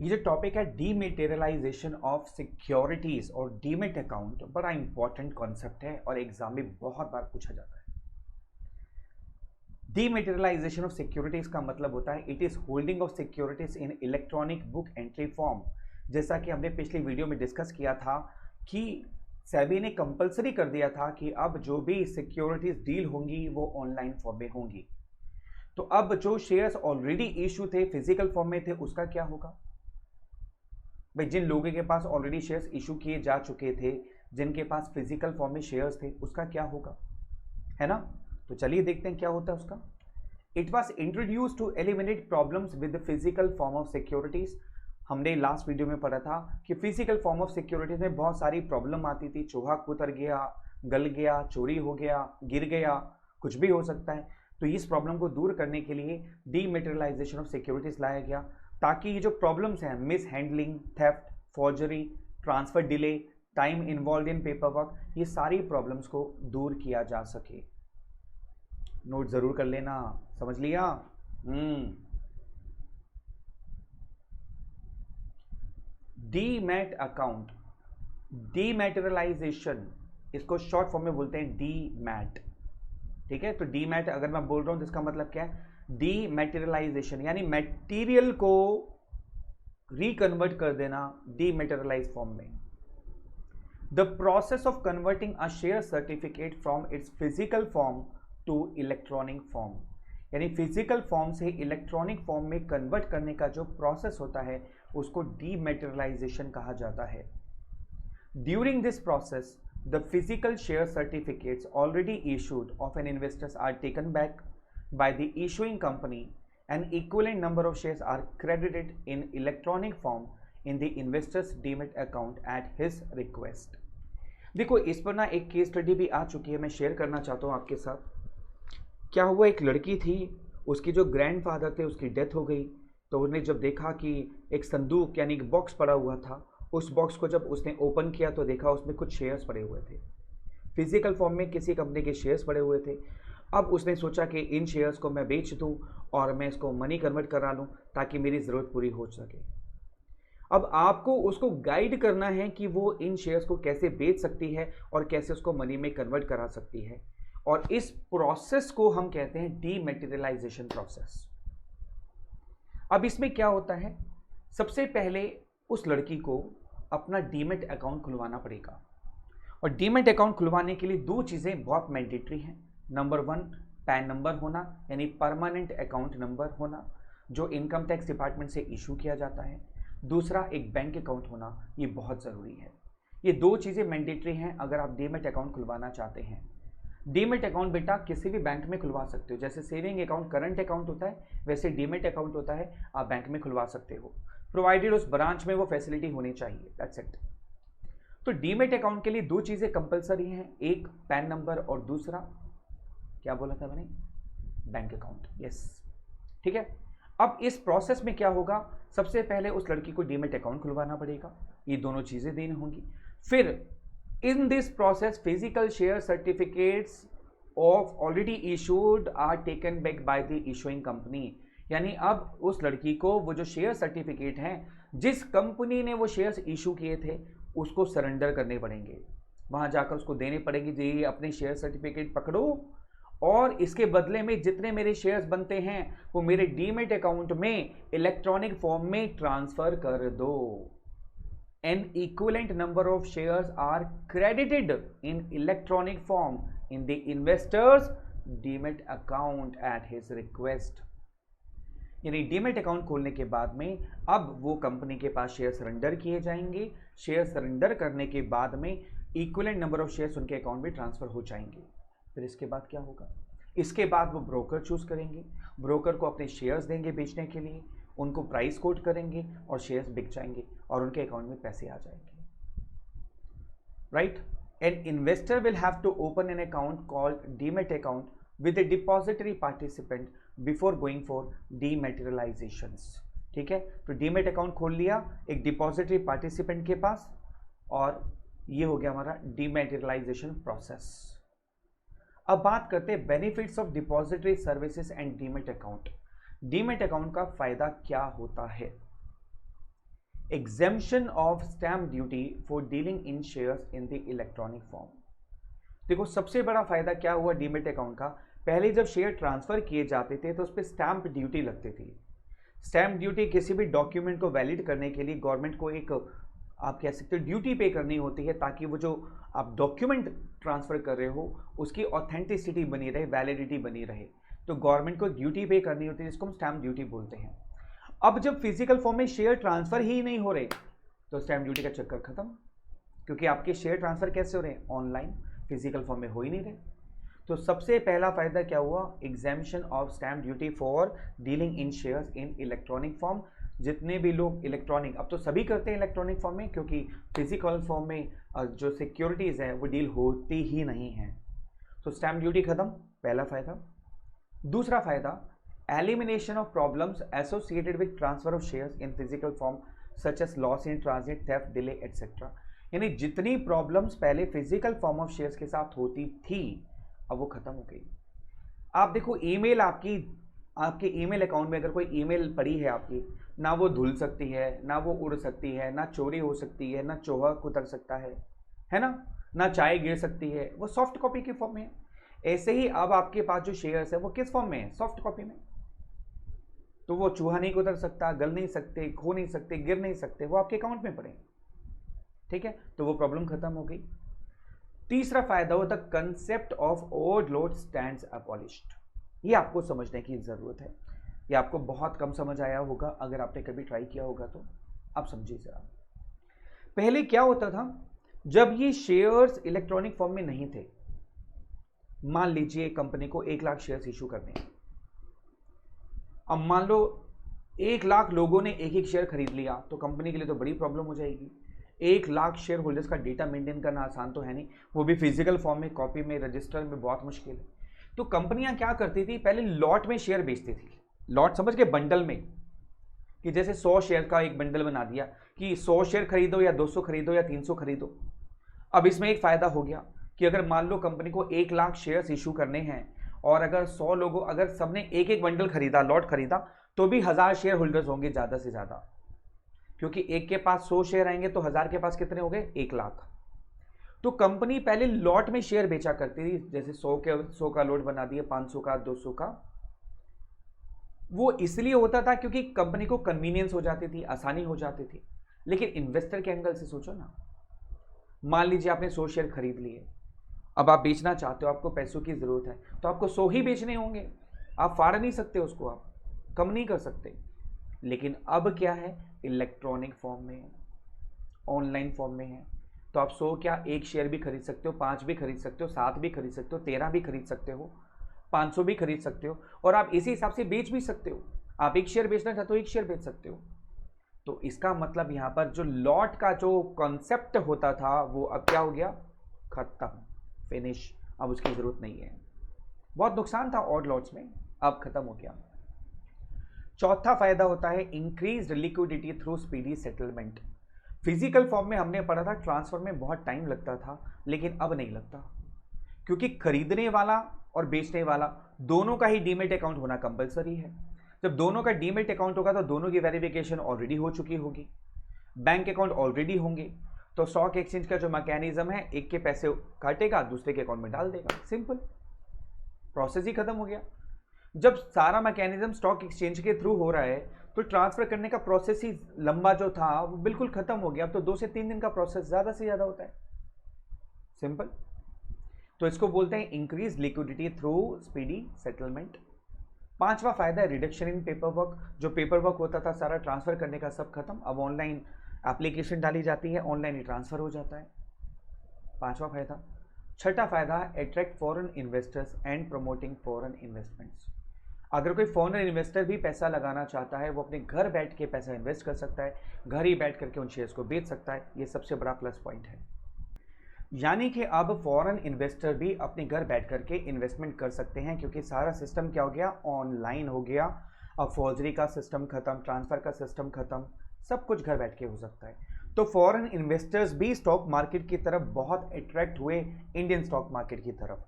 ये जो टॉपिक है डीमेटेरियलाइजेशन ऑफ सिक्योरिटीज और डीमेट अकाउंट बड़ा इंपॉर्टेंट कॉन्सेप्ट है और एग्जाम में बहुत बार पूछा जाता है। डीमेटेरियलाइजेशन ऑफ सिक्योरिटीज का मतलब होता है it is holding of securities in electronic book entry form. जैसा कि हमने पिछली वीडियो में डिस्कस किया था कि सेबी ने कंपलसरी कर दिया था कि अब जो भी सिक्योरिटीज डील होंगी वो ऑनलाइन फॉर्म में होंगी। तो अब जो शेयर्स ऑलरेडी इशू थे फिजिकल फॉर्म में थे उसका क्या होगा भाई? जिन लोगों के पास ऑलरेडी शेयर्स इशू किए जा चुके थे, जिनके पास फिजिकल फॉर्म में शेयर्स थे, उसका क्या होगा, है ना? तो चलिए देखते हैं क्या होता है उसका। It was introduce to eliminate problems with physical form of securities. हमने लास्ट वीडियो में पढ़ा था कि फिजिकल फॉर्म ऑफ सिक्योरिटीज में बहुत सारी प्रॉब्लम आती थी। चूहा कुतर गया, गल गया, चोरी हो गया, गिर गया, कुछ भी हो सकता है। तो इस प्रॉब्लम को दूर करने के लिए डीमेटेरियलाइजेशन ऑफ सिक्योरिटीज लाया गया, ताकि ये जो प्रॉब्लम्स हैं, miss handling, theft, forgery, transfer delay, time involve in paper work, ये सारी प्रॉब्लम्स को दूर किया जा सके। नोट जरूर कर लेना, समझ लिया? डीमैट अकाउंट, डीमैटेरियलाइजेशन, इसको शॉर्ट फॉर्म में बोलते हैं डीमैट। ठीक है, तो डीमैट अगर मैं बोल रहा हूं तो इसका मतलब क्या है? डीमैटेरियलाइजेशन यानी मटेरियल को रिकन्वर्ट कर देना डीमैटेरियलाइज फॉर्म में। The process of converting a share certificate from its physical form to electronic form, यानी फिजिकल फॉर्म से इलेक्ट्रॉनिक फॉर्म में कन्वर्ट करने का जो प्रोसेस होता है उसको डीमैटेरियलाइजेशन कहा जाता है। During this process the physical share certificates already issued of an investors are taken back by the issuing company and equivalent number of shares are credited in electronic form in the investors demat account at his request। देखो इस पर ना एक case study भी आ चुकी है, मैं share करना चाहता हूँ आपके साथ। क्या हुआ, एक लड़की थी, उसकी जो ग्रैंडफादर थे उसकी डेथ हो गई। तो उसने जब देखा कि एक संदूक यानी एक बॉक्स पड़ा हुआ था, उस बॉक्स को जब उसने ओपन किया तो देखा उसमें कुछ शेयर्स पड़े हुए थे, फिजिकल फॉर्म में किसी कंपनी के शेयर्स पड़े हुए थे। अब उसने सोचा कि इन शेयर्स को मैं बेच दूं और मैं इसको मनी कन्वर्ट करा लूं ताकि मेरी ज़रूरत पूरी हो सके। अब आपको उसको गाइड करना है कि वो इन शेयर्स को कैसे बेच सकती है और कैसे उसको मनी में कन्वर्ट करा सकती है, और इस प्रोसेस को हम कहते हैं डीमैटेरियलाइजेशन प्रोसेस। अब इसमें क्या होता है, सबसे पहले उस लड़की को अपना डीमेट अकाउंट खुलवाना पड़ेगा, और डीमेट अकाउंट खुलवाने के लिए दो चीज़ें बहुत मैंडेटरी हैं। नंबर 1, पैन नंबर होना, यानी परमानेंट अकाउंट नंबर होना, जो इनकम टैक्स डिपार्टमेंट से इशू किया जाता है। दूसरा, एक बैंक अकाउंट होना, ये बहुत ज़रूरी है। ये दो चीज़ें मैंडेटरी हैं अगर आप डीमेट अकाउंट खुलवाना चाहते हैं। डीमेट अकाउंट बेटा किसी भी बैंक में खुलवा सकते हो, जैसे सेविंग अकाउंट करंट अकाउंट होता है, वैसे डीमेट अकाउंट होता है, आप बैंक में खुलवा सकते हो, प्रोवाइडेड उस ब्रांच में वो फैसिलिटी होनी चाहिए, दैट्स इट। तो डीमेट अकाउंट के लिए दो चीज़ें कंपलसरी हैं, एक पैन नंबर और दूसरा क्या बोला था मैंने, बैंक अकाउंट। यस, ठीक है। अब इस प्रोसेस में क्या होगा, सबसे पहले उस लड़की को डीमेट अकाउंट खुलवाना पड़ेगा, ये दोनों चीज़ें देनी होंगी। फिर in this process physical share certificates of already issued are taken back by the issuing company, यानी अब उस लड़की को वो जो शेयर सर्टिफिकेट हैं, जिस कंपनी ने वो शेयर्स इशू किए थे, उसको सरेंडर करने पड़ेंगे। वहां जाकर उसको देने पड़ेंगे, जी ये अपने शेयर सर्टिफिकेट पकड़ो और इसके बदले में जितने मेरे शेयर्स बनते हैं वो मेरे डीमेट अकाउंट में इलेक्ट्रॉनिक फॉर्म में ट्रांसफर कर दो। An equivalent number of shares are credited in electronic form in the investor's demat account at his request। यानी डीमेट अकाउंट खोलने के बाद में अब वो कंपनी के पास शेयर सरेंडर किए जाएंगे। शेयर सरेंडर करने के बाद में इक्विवेलेंट नंबर ऑफ शेयर्स उनके अकाउंट में ट्रांसफर हो जाएंगे। फिर इसके बाद क्या होगा, इसके बाद वो ब्रोकर चूज करेंगे, ब्रोकर को अपने शेयर्स देंगे बेचने के लिए, उनको प्राइस कोट करेंगे और शेयर्स बिक जाएंगे और उनके अकाउंट में पैसे आ जाएंगे, right. An investor will have to open an account called demat account with a depository participant before going for dematerialisations. ठीक है, तो डीमेट अकाउंट खोल लिया एक डिपॉजिटरी पार्टिसिपेंट के पास, और ये हो गया हमारा डीमैटेरियलाइजेशन प्रोसेस। अब बात करते हैं benefits of depository services and demat account. Demat account का फायदा क्या होता है? Exemption of stamp duty for dealing in shares in the electronic form. देखो सबसे बड़ा फायदा क्या हुआ डीमेट अकाउंट का, पहले जब शेयर ट्रांसफर किए जाते थे तो उस पर स्टैम्प ड्यूटी लगती थी। स्टैम्प ड्यूटी किसी भी डॉक्यूमेंट को वैलिड करने के लिए गवर्नमेंट को एक आप कह सकते हो ड्यूटी पे करनी होती है, ताकि वो जो आप डॉक्यूमेंट ट्रांसफर कर रहे हो उसकी ऑथेंटिसिटी बनी रहे, वैलिडिटी बनी रहे। तो गवर्नमेंट को ड्यूटी पे करनी होती है, जिसको हम स्टैम्प ड्यूटी बोलते हैं। अब जब फिजिकल फॉर्म में शेयर ट्रांसफर ही नहीं हो रहे तो स्टैम्प ड्यूटी का चक्कर खत्म, क्योंकि आपके शेयर ट्रांसफर कैसे हो रहे हैं, ऑनलाइन, फिजिकल फॉर्म में हो ही नहीं रहे। तो सबसे पहला फायदा क्या हुआ, exemption of stamp duty for dealing in shares in electronic form. जितने भी लोग इलेक्ट्रॉनिक, अब तो सभी करते हैं इलेक्ट्रॉनिक फॉर्म में, क्योंकि फिजिकल फॉर्म में जो सिक्योरिटीज हैं वो डील होती ही नहीं है। तो स्टैम्प ड्यूटी खत्म, पहला फायदा। दूसरा फायदा, elimination of problems associated with transfer of shares in physical form such as loss in transit, theft, delay etcetera. यानी जितनी प्रॉब्लम्स पहले फिजिकल फॉर्म ऑफ शेयर्स के साथ होती थी अब वो खत्म हो गई। आप देखो ईमेल, आपके ईमेल अकाउंट में अगर कोई ईमेल पड़ी है आपकी, ना वो धुल सकती है, ना वो उड़ सकती है, ना चोरी हो सकती है, ना चोहा कुतर सकता है ना चाय गिर सकती है, वो सॉफ्ट कॉपी के फॉर्म में है। ऐसे ही अब आपके पास जो शेयर्स है वो किस फॉर्म में है, सॉफ्ट कॉपी में। तो वो चूहा नहीं कुतर सकता, गल नहीं सकते, खो नहीं सकते, गिर नहीं सकते, वो आपके अकाउंट में पड़े। ठीक है, तो वो प्रॉब्लम खत्म हो गई। तीसरा फायदा होता है concept of overload stands abolished. ये आपको समझने की जरूरत है, ये आपको बहुत कम समझ आया होगा, अगर आपने कभी ट्राई किया होगा तो आप समझिए जरा। पहले क्या होता था, जब ये शेयर्स इलेक्ट्रॉनिक फॉर्म में नहीं थे, मान लीजिए कंपनी को 1 लाख शेयर्स इशू करने हैं। अब मान लो 1 लाख लोगों ने एक एक शेयर खरीद लिया, तो कंपनी के लिए तो बड़ी प्रॉब्लम हो जाएगी। 1 लाख शेयर होल्डर्स का डेटा मेंटेन करना आसान तो है नहीं, वो भी फिजिकल फॉर्म में, कॉपी में, रजिस्टर में, बहुत मुश्किल है। तो कंपनियां क्या करती थी, पहले लॉट में शेयर बेचती थी। लॉट समझ के, बंडल में, कि जैसे 100 शेयर का एक बंडल बना दिया कि 100 शेयर खरीदो या 200 खरीदो या 300 खरीदो। अब इसमें एक फायदा हो गया कि अगर मान लो कंपनी को 1 लाख शेयर्स इशू करने हैं और अगर 100 लोगों, अगर सबने एक एक बंडल खरीदा, लॉट खरीदा, तो भी 1000 शेयर होल्डर्स होंगे ज़्यादा से ज़्यादा, क्योंकि एक के पास 100 शेयर आएंगे तो 1000 के पास कितने हो गए, 1 लाख। तो कंपनी पहले लॉट में शेयर बेचा करती थी, जैसे 100 का लॉट बना दिया, 500 का, 200 का। वो इसलिए होता था क्योंकि कंपनी को कन्वीनियंस हो जाती थी, आसानी हो जाती थी। लेकिन इन्वेस्टर के एंगल से सोचो ना, मान लीजिए आपने 100 शेयर खरीद लिए, अब आप बेचना चाहते हो, आपको पैसों की जरूरत है, तो आपको 100 ही बेचने होंगे, आप फाड़ नहीं सकते उसको, आप कम नहीं कर सकते। लेकिन अब क्या है, इलेक्ट्रॉनिक फॉर्म में, ऑनलाइन फॉर्म में है, तो आप 100 क्या, 1 शेयर भी खरीद सकते हो, 5 भी खरीद सकते हो, 7 भी खरीद सकते हो, 13 भी खरीद सकते हो, 500 भी खरीद सकते हो, और आप इसी हिसाब से बेच भी सकते हो। आप 1 शेयर बेचना चाहते हो, 1 शेयर बेच सकते हो। तो इसका मतलब यहां पर जो लॉट का जो कॉन्सेप्ट होता था वो अब क्या हो गया, खत्म, फिनिश, अब उसकी जरूरत नहीं है। बहुत नुकसान था ऑड लॉट्स में, अब खत्म हो गया। चौथा फायदा होता है increased liquidity through speedy settlement. Physical form में हमने पढ़ा था ट्रांसफर में बहुत टाइम लगता था, लेकिन अब नहीं लगता, क्योंकि खरीदने वाला और बेचने वाला दोनों का ही डीमेट अकाउंट होना कंपलसरी है। जब दोनों का डीमेट अकाउंट होगा तो दोनों की वेरिफिकेशन ऑलरेडी हो चुकी होगी, बैंक अकाउंट ऑलरेडी होंगे, तो स्टॉक एक्सचेंज का जो मैकेनिज्म है, एक के पैसे काटेगा, दूसरे के अकाउंट में डाल देगा, सिंपल, प्रोसेस ही खत्म हो गया। जब सारा मैकेनिज्म स्टॉक एक्सचेंज के थ्रू हो रहा है तो ट्रांसफर करने का प्रोसेस ही लंबा जो था वो बिल्कुल खत्म हो गया। अब तो 2 से 3 दिन का प्रोसेस ज्यादा से ज्यादा होता है, सिंपल। तो इसको बोलते हैं increase liquidity through speedy settlement. पांचवा फायदा है रिडक्शन इन पेपर वर्क। जो पेपर वर्क होता था सारा ट्रांसफर करने का, सब खत्म, अब ऑनलाइन एप्लीकेशन डाली जाती है, ऑनलाइन ही ट्रांसफर हो जाता है, पांचवा फायदा। छठा फायदा है attract foreign investors and promoting foreign investments. अगर कोई फॉरेन इन्वेस्टर भी पैसा लगाना चाहता है, वो अपने घर बैठ के पैसा इन्वेस्ट कर सकता है, घर ही बैठ करके उन शेयर्स को बेच सकता है, ये सबसे बड़ा प्लस पॉइंट है। यानी कि अब फॉरेन इन्वेस्टर भी अपने घर बैठ करके इन्वेस्टमेंट कर सकते हैं, क्योंकि सारा सिस्टम क्या हो गया, ऑनलाइन हो गया। अब फौजरी का सिस्टम खत्म, ट्रांसफर का सिस्टम खत्म, सब कुछ घर बैठ के हो सकता है। तो फॉरेन इन्वेस्टर्स भी स्टॉक मार्केट की तरफ बहुत अट्रैक्ट हुए, इंडियन स्टॉक मार्केट की तरफ।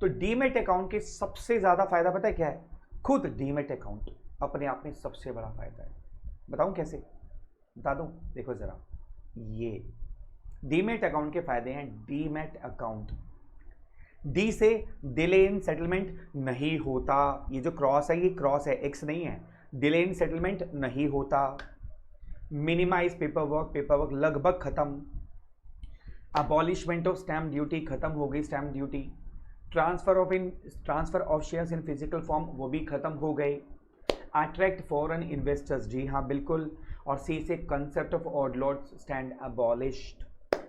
तो डीमेट अकाउंट के सबसे ज्यादा फायदा पता है क्या है, खुद डीमेट अकाउंट अपने आप में सबसे बड़ा फायदा है। बताऊं कैसे? बता दूं, देखो जरा, ये डीमैट अकाउंट के फायदे हैं। डीमैट अकाउंट, डी से डिले इन सेटलमेंट नहीं होता, ये जो क्रॉस है ये क्रॉस है, एक्स नहीं है। डिले इन सेटलमेंट नहीं होता। मिनिमाइज पेपर वर्क लगभग खत्म। अबॉलिशमेंट ऑफ स्टैम्प ड्यूटी, खत्म हो गई stamp duty. Transfer of shares in physical form, वो भी खत्म हो गए। अट्रैक्ट फॉरेन इन्वेस्टर्स, जी हाँ बिल्कुल। और सी से concept of odd lots stand abolished.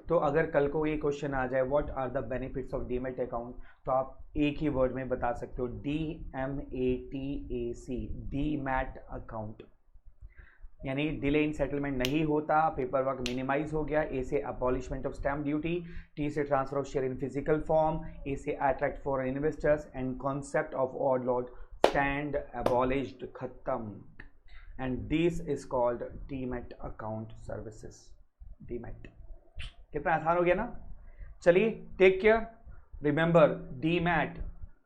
तो अगर कल को ये क्वेश्चन आ जाए what are the benefits of demat account, तो आप एक ही वर्ड में बता सकते हो, DMATAC, डीमैट अकाउंट। यानी डिले इन सेटलमेंट नहीं होता, पेपर वर्क मिनिमाइज हो गया। ए से abolishment of stamp duty, T से transfer of share in physical form, A से attract foreign investors, and concept of odd lot stand abolished, खत्म। And this is called demat account services, demat. कितना आसान हो गया ना। चलिए, टेक केयर, रिमेंबर डीमैट।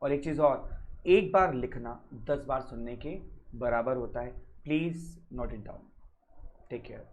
और एक चीज़ और, एक बार लिखना 10 बार सुनने के बराबर होता है। Please note it down. Take care.